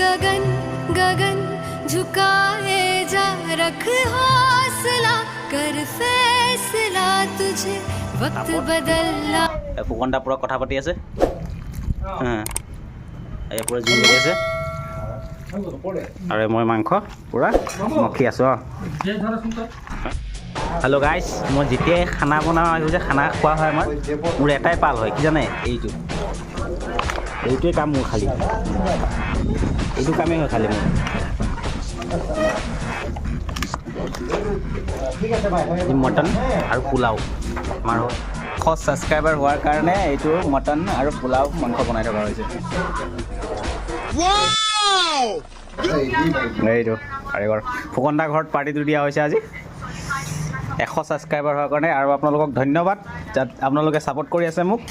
गगन गगन झुकाए जा रख हौसला कर फैसला तुझे वक्त बदलना ফুকনদা পুৰা কথা পাতি আছে এই পুৰা জুই লাগি আছে আৰু মই মাংস পুৰা মখি আছোঁ হেল্ল' গাইজ মই যেতিয়াই খানা বনাওঁ আহিব যে খানা খোৱা হয় আমাৰ মোৰ এটাই পাল হয় কি জানে এইটোৱে কাম মোৰ খালি এইটো কামেই হয় খালি মোৰ মটন আৰু পোলাও আমাৰ 100 ছাবস্ক্ৰাইবাৰ হোৱাৰ কাৰণে এইটো মটন আৰু পোলাও মাংস বনাই থকা হৈছে এইটো কাৰিকৰ ফুকনদা ঘৰত পাৰ্টিটো দিয়া হৈছে আজি 100 ছাবস্ক্ৰাইবাৰ হোৱাৰ কাৰণে আৰু আপোনালোকক ধন্যবাদ যাত আপোনালোকে ছাপোৰ্ট কৰি আছে মোক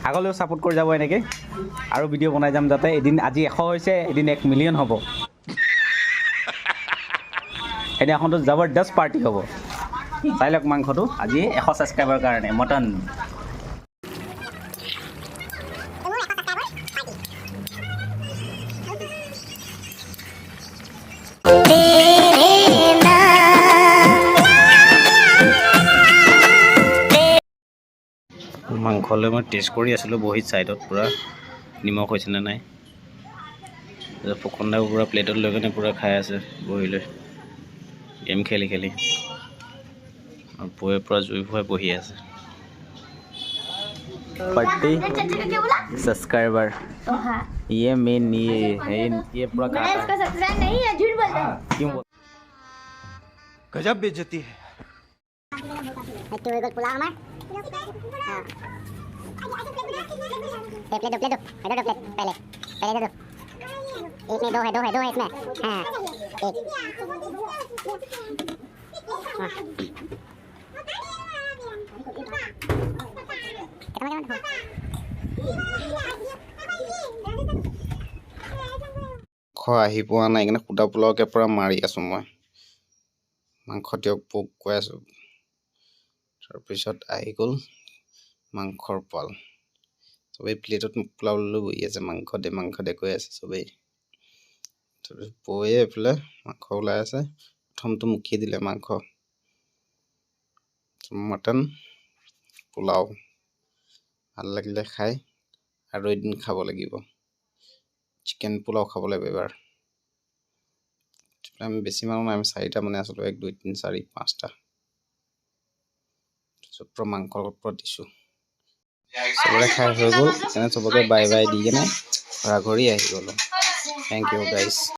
আগলৈও ছাপোৰ্ট কৰি যাব এনেকৈ আৰু ভিডিঅ' বনাই যাম যাতে এদিন আজি 100 হৈছে এদিন 1 মিলিয়ন হ'ব সেইদিনাখনতো জবৰদস্ত পাৰ্টি হ'ব চাই লওক মাংসটো আজি 100 ছাবস্ক্ৰাইবাৰ কাৰণে মটন মাংসলৈ মই টেষ্ট কৰি আছিলোঁ বহীত ছাইডত পূৰা নিমখ হৈছেনে নাই ফুকনদাও পূৰা প্লেটত লৈ কিনে পূৰা খাই আছে বহি লৈ গেম খেলি খেলি আৰু বৌয়ে পূৰা জুই ফুৱাই বহি আছে पार्टी सब्सक्राइबर ये मेन ये पूरा खाता है। इसका सब्सक्राइब नहीं है झूठ बोलता है क्यों गजब बेइज्जती है तो एक पुलाव हमार हां प्लेट दो प्लेट पहले दे दो एक में दो है इसमें हां एक আহি পোৱা নাই কিনে খুদা পোলাওকে পৰা মাৰি আছোঁ মই মাংস দিয়ক পোক কৈ আছোঁ তাৰপিছত আহি গ'ল মাংসৰ পাল চবেই প্লেটত পোলাও লৈ বহি আছে মাংস দে কৈ আছে চবেই তাৰপিছত বৌয়ে এইফালে মাংস ওলাই আছে প্ৰথমটো মুখি দিলে মাংস মটন পোলাও ভাল লাগিলে খাই আৰু এদিন খাব লাগিব চিকেন পোলাও খাব লাগিব এবাৰ আমি বেছি মানুহ নাই আমি 4টা মানে আছিলোঁ 1 2 3 4 5টা চব মাংসৰ ওপৰত দিছোঁ চবৰে খাই হৈ গ'ল এনে চবকে বাই বাই দি কেনে ঘৰা ঘৰি আহি গ'লো থেংক ইউ গাইজ